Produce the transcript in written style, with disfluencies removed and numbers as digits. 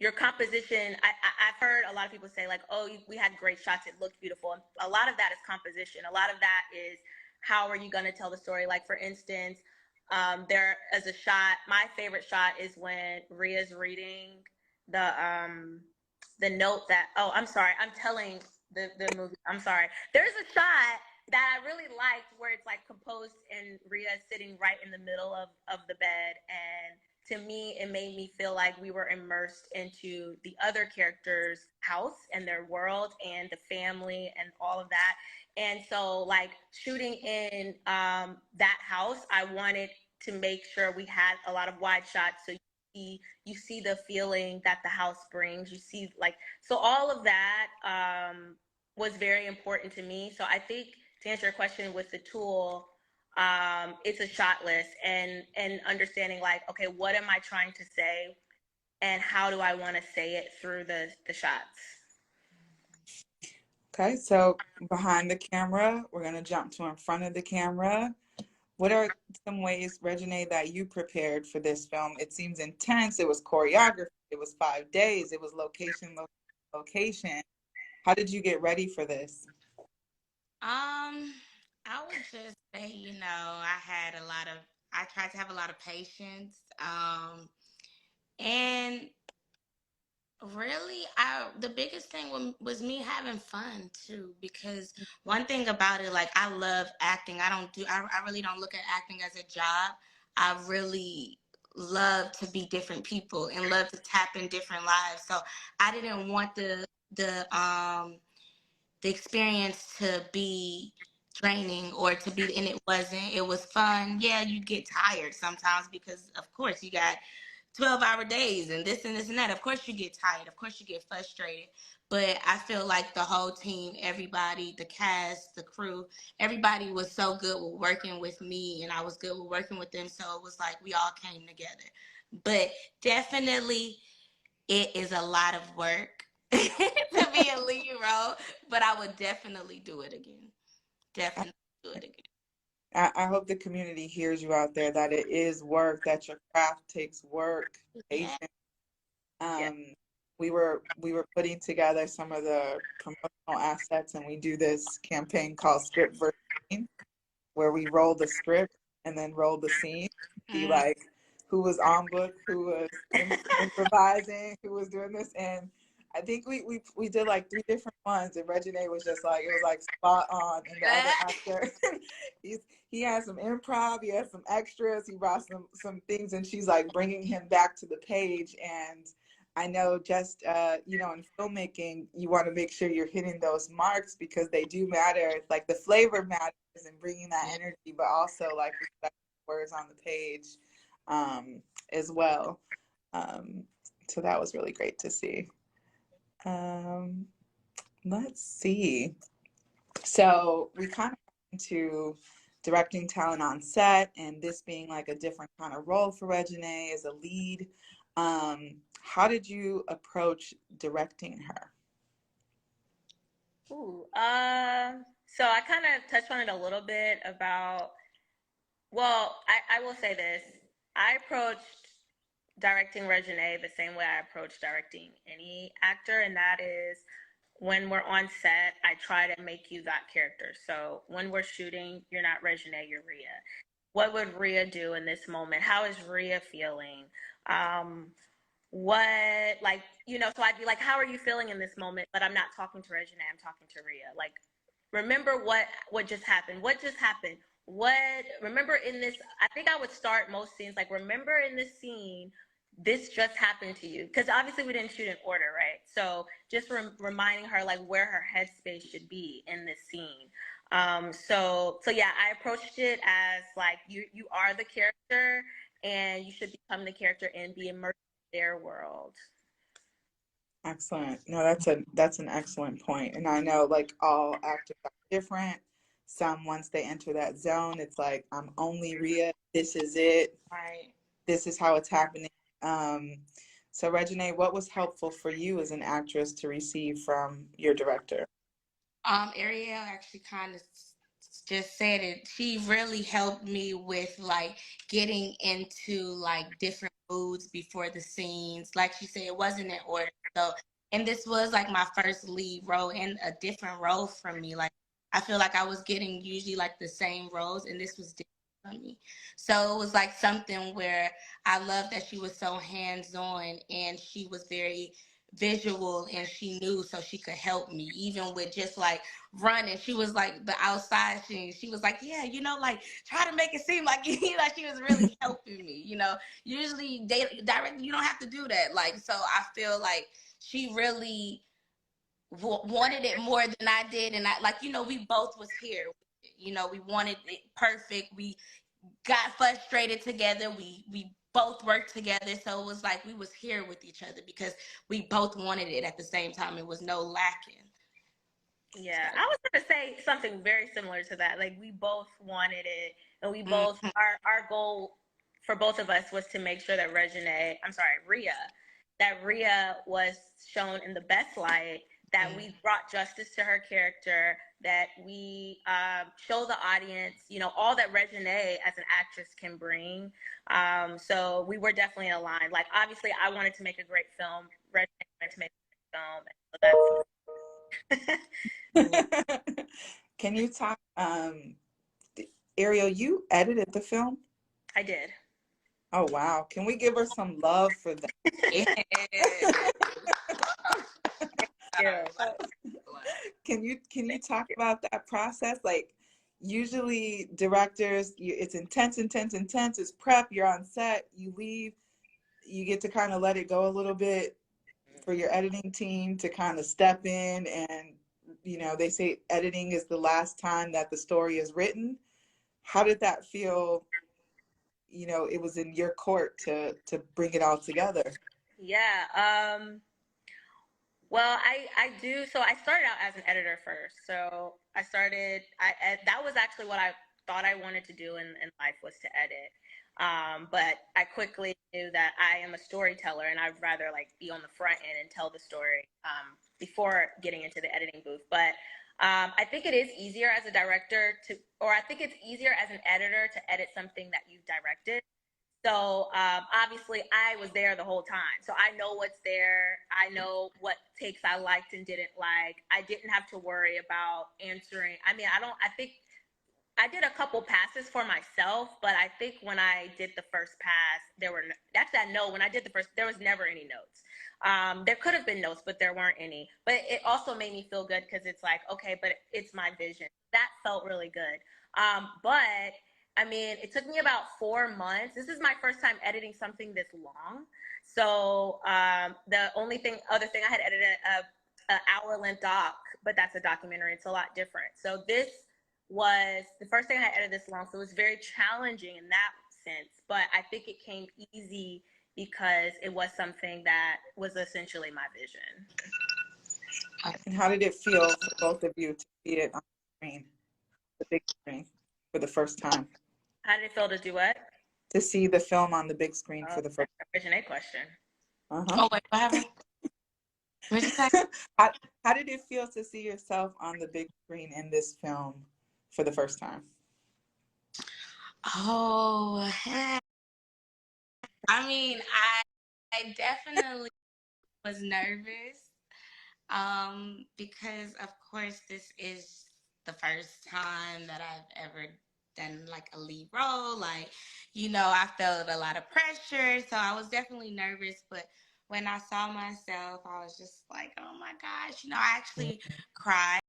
your composition, I've heard a lot of people say like, oh, we had great shots, it looked beautiful. And a lot of that is composition. A lot of that is how are you going to tell the story? Like, for instance, there is a shot, my favorite shot is when Rhea's reading the note that, oh, I'm sorry, I'm telling the movie, I'm sorry. There's a shot that I really liked where it's like composed and Rhea sitting right in the middle of the bed, and to me it made me feel like we were immersed into the other characters' house and their world and the family and all of that. And so like shooting in that house, I wanted to make sure we had a lot of wide shots, so you see the feeling that the house brings, you see like, so all of that was very important to me. So I think, to answer your question with the tool, it's a shot list and understanding like, okay, what am I trying to say and how do I want to say it through the shots. Okay, so behind the camera, we're going to jump to in front of the camera. What are some ways, Reginae, that you prepared for this film? It seems intense. It was choreography. It was 5 days. It was location. How did you get ready for this? I would just say, I tried to have a lot of patience. And really, the biggest thing was me having fun too, because one thing about it, like, I love acting. I really don't look at acting as a job. I really love to be different people and love to tap in different lives. So I didn't want the experience to be draining or to be, and it wasn't. It was fun. Yeah, you get tired sometimes because of course you got 12-hour days and this and this and that. Of course you get tired. Of course you get frustrated. But I feel like the whole team, everybody, the cast, the crew, everybody was so good with working with me and I was good with working with them. So it was like we all came together. But definitely it is a lot of work to be a lead role, but I would definitely do it again. Definitely do it again. I hope the community hears you out there, that it is work, that your craft takes work, patience. Yeah. We were putting together some of the promotional assets, and we do this campaign called Script versus Scene, where we roll the script and then roll the scene. Be like, who was on book, who was improvising, who was doing this, and I think we did like 3 different ones, and Reginae was just like, it was like spot on. And the other actor, he had some improv, he had some extras, he brought some things, and she's like bringing him back to the page. And I know just in filmmaking, you want to make sure you're hitting those marks because they do matter. It's like the flavor matters and bringing that energy, but also like the words on the page as well. So that was really great to see. Let's see. So we kind of got into directing talent on set, and this being like a different kind of role for Reginae as a lead. How did you approach directing her? Ooh, so I kind of touched on it a little bit about, well, I will say this. I approached directing Reginae the same way I approach directing any actor, and that is when we're on set, I try to make you that character. So when we're shooting, you're not Reginae, you're Rhea. What would Rhea do in this moment? How is Rhea feeling? What, like, so I'd be like, how are you feeling in this moment? But I'm not talking to Reginae, I'm talking to Rhea. Like, remember what just happened? What just happened? Remember in this, I think I would start most scenes like, remember in this scene, this just happened to you, because obviously we didn't shoot in order, right? So just reminding her like where her headspace should be in this scene. So yeah, I approached it as like, you are the character and you should become the character and be immersed in their world. Excellent. No, that's an excellent point. And I know like all actors are different. Some, once they enter that zone, it's like, I'm only Rhea. This is it. Right. This is how it's happening. So Reginae, what was helpful for you as an actress to receive from your director? Ariel actually kind of just said it. She really helped me with like getting into like different moods before the scenes. Like she said, it wasn't in order. So, and this was like my first lead role in a different role for me. Like, I feel like I was getting usually like the same roles, and this was different for me. So it was like something where I love that she was so hands-on, and she was very visual, and she knew, so she could help me even with just like running. She was like the outside, she was like, yeah, like try to make it seem like like she was really helping me. Usually they directly, you don't have to do that. Like, so I feel like she really wanted it more than I did, and I like, we both was here. We wanted it perfect. We got frustrated together. We both worked together, so it was like we was here with each other because we both wanted it at the same time. It was no lacking. Yeah, So. I was gonna say something very similar to that. Like, we both wanted it, and we both our goal for both of us was to make sure that Rhea was shown in the best light, that we brought justice to her character, that we show the audience, all that Reginae as an actress can bring. So we were definitely aligned. Like, obviously, I wanted to make a great film. Reginae wanted to make a great film, and so that's. Can you talk, Ariel, you edited the film? I did. Oh, wow. Can we give her some love for that? Yeah. Can you talk about that process? Like, usually directors, it's intense, intense, intense. It's prep, you're on set, you leave, you get to kind of let it go a little bit for your editing team to kind of step in, and they say editing is the last time that the story is written. How did that feel? It was in your court to bring it all together. Yeah. Well, I do. So I started out as an editor first. So that was actually what I thought I wanted to do in life, was to edit. But I quickly knew that I am a storyteller, and I'd rather like be on the front end and tell the story before getting into the editing booth. But I think it is easier as a director or I think it's easier as an editor to edit something that you've directed. So obviously, I was there the whole time. So I know what's there. I know what takes I liked and didn't like. I didn't have to worry about answering. I mean, I think I did a couple passes for myself, but I think when I did the first pass, when I did the first, there was never any notes. There could have been notes, but there weren't any. But it also made me feel good because it's like, okay, but it's my vision. That felt really good. But I mean, it took me about 4 months. This is my first time editing something this long. So the other thing I had edited a hour length doc, but that's a documentary. It's a lot different. So this was the first thing I edited this long. So it was very challenging in that sense. But I think it came easy because it was something that was essentially my vision. And how did it feel for both of you to see it on the screen, the big screen, for the first time? How did it feel to do what? To see the film on the big screen for the first time. Reginae question. Oh, wait, what happened? How did it feel to see yourself on the big screen in this film for the first time? Oh, I mean, I definitely was nervous, because of course this is the first time that I've ever done like a lead role. Like, I felt a lot of pressure, so I was definitely nervous. But when I saw myself, I was just like, oh my gosh, I actually cried.